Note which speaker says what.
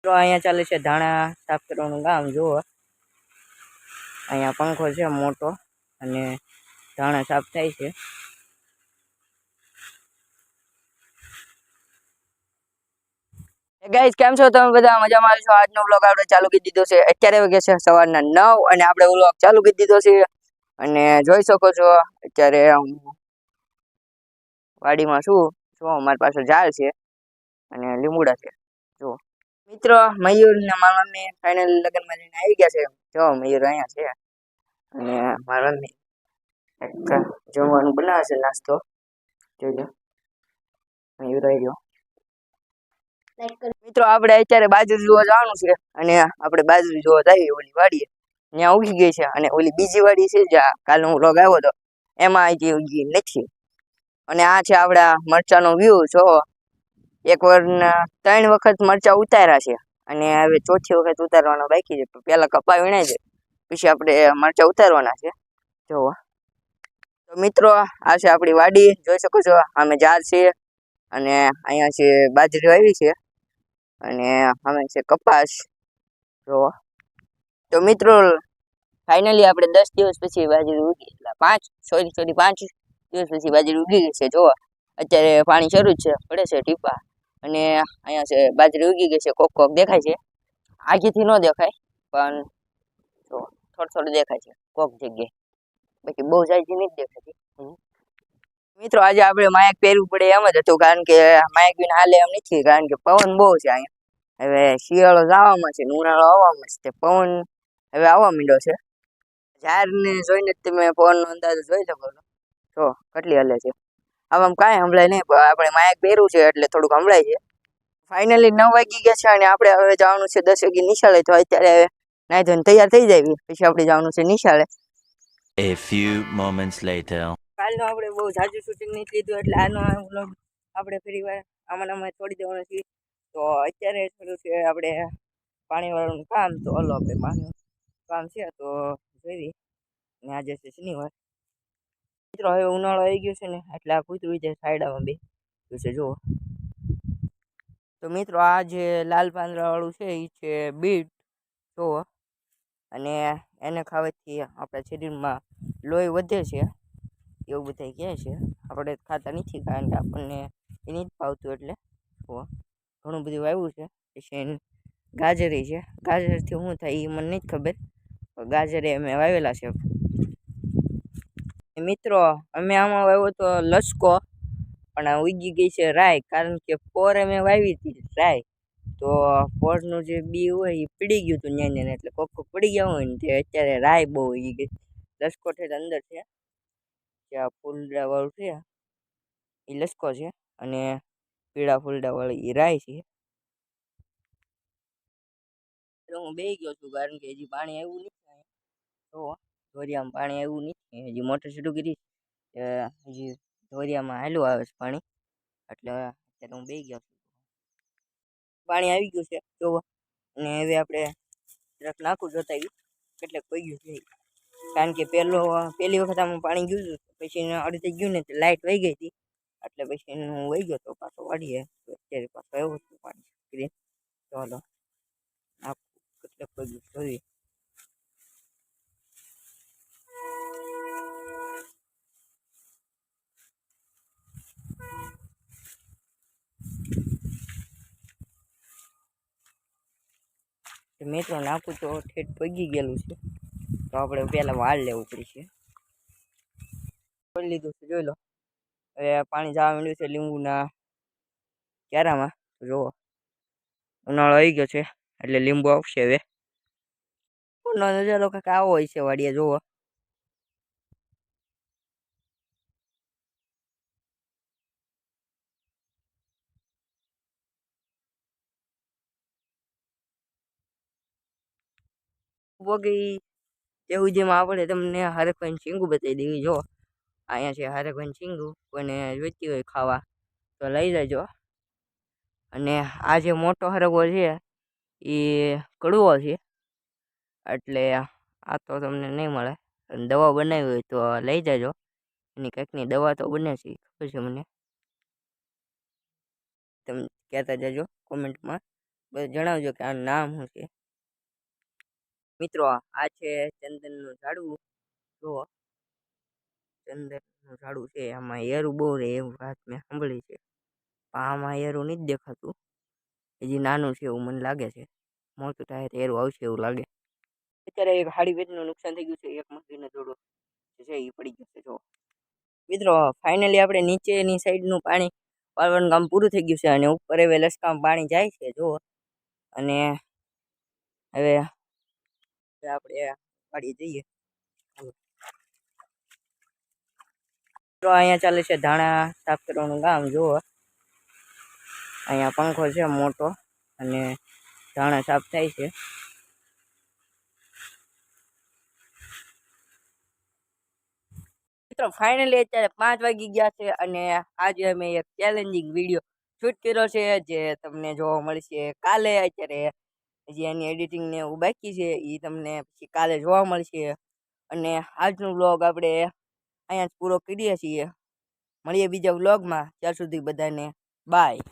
Speaker 1: તો અહીંયા ચાલે છે ધાણા સાફ કરવાનું કામ. જુઓ અહીંયા પંખો છે મોટો અને ધાણા સાફ થાય છે. ગાઈસ કેમ છો તમે બધા? મજામાં છો? આજનો વ્લોગ આપણે ચાલુ કરી દીધો છે. અત્યારે વાગે છે સવારના 9 અને આપણે વ્લોગ ચાલુ કરી દીધો છે. અને જોઈ શકો છો અત્યારે હું વાડીમાં છું અમારી પાસે ઝાડ છે અને લીમડા છે. જો મિત્રો મયુર ને મારા મમ્મી ફાઇનલ લગ્નમાં જઈને આવી ગયા છે. જો મયુર અહીંયા છે અને મારા મમ્મી જમવાનું બનાવે છે, નાસ્તો. જોઈ લો મયુર આવી ગયો. મિત્રો આપણે અત્યારે બાજરી જોવા જવાનું છે અને આપણે બાજરી જોવા જઈએ ઓલી વાડીએ. ત્યાં ઉગી ગઈ છે અને ઓલી બીજી વાડી છે જ્યાં કાલે હું વ્લોગ આવ્યો હતો એમાં હજી ઉગી નથી. અને આ છે આપણા મરચાનો વ્યૂ. જો એક વાર 3 વખત મરચા ઉતાર્યા છે અને હવે ચોથી વખત ઉતારવાનો બાકી છે. પેલા કપા વીણાય છે પછી આપણે મરચા ઉતારવાના છે. જો તો મિત્રો આ છે આપણી વાડી. જોઈ શકો છો અમે ઝાડ છે અને અહીંયા છે બાજરી વાવી છે અને અમે છે કપાસ. જો તો મિત્રો ફાઇનલી આપણે 10 દિવસ પછી બાજરી ઉગી, એટલે 5 દિવસ પછી બાજરી ઉગી ગઈ છે. જો અત્યારે પાણી શરૂ જ છે, પડે છે ટીપા. અને અહીંયા છે બાજરી ઉગી ગઈ છે. કોક દેખાય છે, આગેથી ન દેખાય પણ જો થોડું દેખાય છે કોક જગ્યાએ, બાકી બહુ જાજી નથી દેખાતી. મિત્રો આજે આપણે માયક પહેરવું પડે એમ જ હતું, કારણ કે માયક વિના હાલે એમ નથી, કારણ કે પવન બહુ છે અહીંયા. હવે શિયાળો જવામાં છે, ઉનાળો આવવામાં છે, પવન હવે આવવા માંડ્યો છે. ઝાડને જોઈને તમે પવનનો અંદાજ જોઈ શકો છો. જો કેટલી હલે છે. આમ કાંઈ સંભળાય નહીં, પણ આપણે માયક પહેર્યું છે એટલે થોડુંક સંભળાય છે. ફાઇનલી 9 વાગી ગયા છે અને આપણે હવે જવાનું છે 10 વાગે નિશાળે. તો અત્યારે નાઈ ધોઈને તૈયાર થઈ જાય પછી આપણે જવાનું છે નિશાળે.
Speaker 2: A few moments later.
Speaker 1: કાલનો આપણે બહુ જાજુ શૂટિંગ નહીં લીધું એટલે આનો વ્લોગ આપણે ફરી વાર આમાં છોડી દેવાનો છે. તો અત્યારે થોડું છે આપણે પાણીવાળાનું કામ. તો હલો આપણે પાણી કામ છે તો જોઈ. ને આજે છે શનિવાર. મિત્રો હવે ઉનાળો આવી ગયો છે ને એટલે આ કૂતરું જાય સાઈડામાં બે છે. જુઓ તો મિત્રો આ જે લાલ પાંદડા વાળું છે એ છે બીટ. જુઓ અને એને ખાવાથી આપણા શરીરમાં લોહી વધે છે એવું બધા કહે છે. આપણે ખાતા નથી કારણ કે આપણને એ નથી ભાવતું. એટલે જુઓ ઘણું બધું વાવ્યું છે. પછી ગાજરી છે. ગાજરથી શું થાય એ મને નથી ખબર, ગાજરે અમે વાવેલા છે. મિત્રો અમે આમાં વાવ્યો તો લસકો, પણ ઉગી ગઈ છે રાય, કારણ કે પોર અમે વાવી હતી રાય. તો પોરનું જે બી હોય એ પડી ગયું હતું ન્યા, એટલે કોક પડી ગયા હોય ને તે અત્યારે રાય બહુ ઉગી ગઈ. લસકો છે અંદર છે, જ્યાં ફૂલડા વાળું છે એ લસકો છે અને પીળા ફૂલડા વાળી એ રાય છે. હું બેસી ગયો છું કારણ કે હજી પાણી આવ્યું નથી. તો ધોરિયામાં પાણી આવ્યું નથી, હજી મોટર શરૂ કરી હજી ધોરિયામાં હાલું આવે છે પાણી, એટલે અત્યારે હું બેસી ગયો છું. પાણી આવી ગયું છે તો અને હવે આપણે જરાક નાખું જોતા કેટલે કોઈ ગયું છે, કારણ કે પહેલી વખત આમાં પાણી ગયું હતું પછી અડધે ગયું ને લાઇટ વહી ગઈ હતી, એટલે પછી હું વહી ગયો તો પાછો વાળીએ. અત્યારે પાછો આવ્યું હતું પાણી. ચાલો નાખું કેટલે કોઈ ગયું જોઈએ. મિત્રો નાખું તો ઠેઠ પગી ગયેલું છે, તો આપણે પહેલાં વાળ લેવું પડશે. ખોલી લીધું છે, જોઈ લો. હવે પાણી જવા માંડ્યું છે લીંબુના ક્યારામાં. જુઓ ઉનાળો આવી ગયો છે એટલે લીંબુ આવશે હવે. નજારો કાંઈક આવો હોય છે વાડીએ. જુઓ વગી એવું જેમાં આપણે તમને હરખભાઈ ચીંગું બતાવી દેવી. જો અહીંયા છે હરખભાઈ ચીંગું, કોઈને જોઈતી હોય ખાવા તો લઈ જજો. અને આ જે મોટો હરગવો છે એ કડવો છે, એટલે આ તો તમને નહીં મળે. દવા બનાવી હોય તો લઈ જજો, એની કંઈકની દવા તો બને છે ખબર છે મને. તમે કહેતા જજો કોમેન્ટમાં બધા જણાવજો કે આનું નામ શું છે. મિત્રો આ છે ચંદનનું ઝાડવું. જુઓ ચંદનનું ઝાડવું છે, આમાં એરું બહુ રહે એવું વાત મેં સાંભળી છે. પણ આમાં એરું નથી દેખાતું, હજી નાનું છે એવું મને લાગે છે. મોટું થાય તો એરું આવશે એવું લાગે. અત્યારે એક હાડી વેચનું નુકસાન થઈ ગયું છે. એક મકીને થોડું છે એ પડી ગયું છે. જો મિત્રો ફાઇનલી આપણે નીચેની સાઈડનું પાણી પાવાનું કામ પૂરું થઈ ગયું છે અને ઉપર હવે લસકામાં પાણી જાય છે. જુઓ અને હવે આપણે વાડીએ જઈએ. તો અહીંયા ચાલે છે ધાણા સાફ કરવાનું કામ. જુઓ અહીંયા પંખો છે મોટો અને ધાણા સાફ થાય છે. મિત્રો ફાઇનલી અત્યારે 5 વાગી ગયા છે અને આજે અમે એક ચેલેન્જિંગ વિડીયો શૂટ કર્યો છે જે તમને જોવા મળશે કાલે. અત્યારે હજી એની એડિટિંગ ને એવું બાકી છે, એ તમને પછી કાલે જોવા મળશે. અને આજનો વ્લોગ આપણે અહીંયા જ પૂરો કરીએ છીએ. મળીએ બીજા વ્લોગમાં. ત્યાં સુધી બધાને બાય.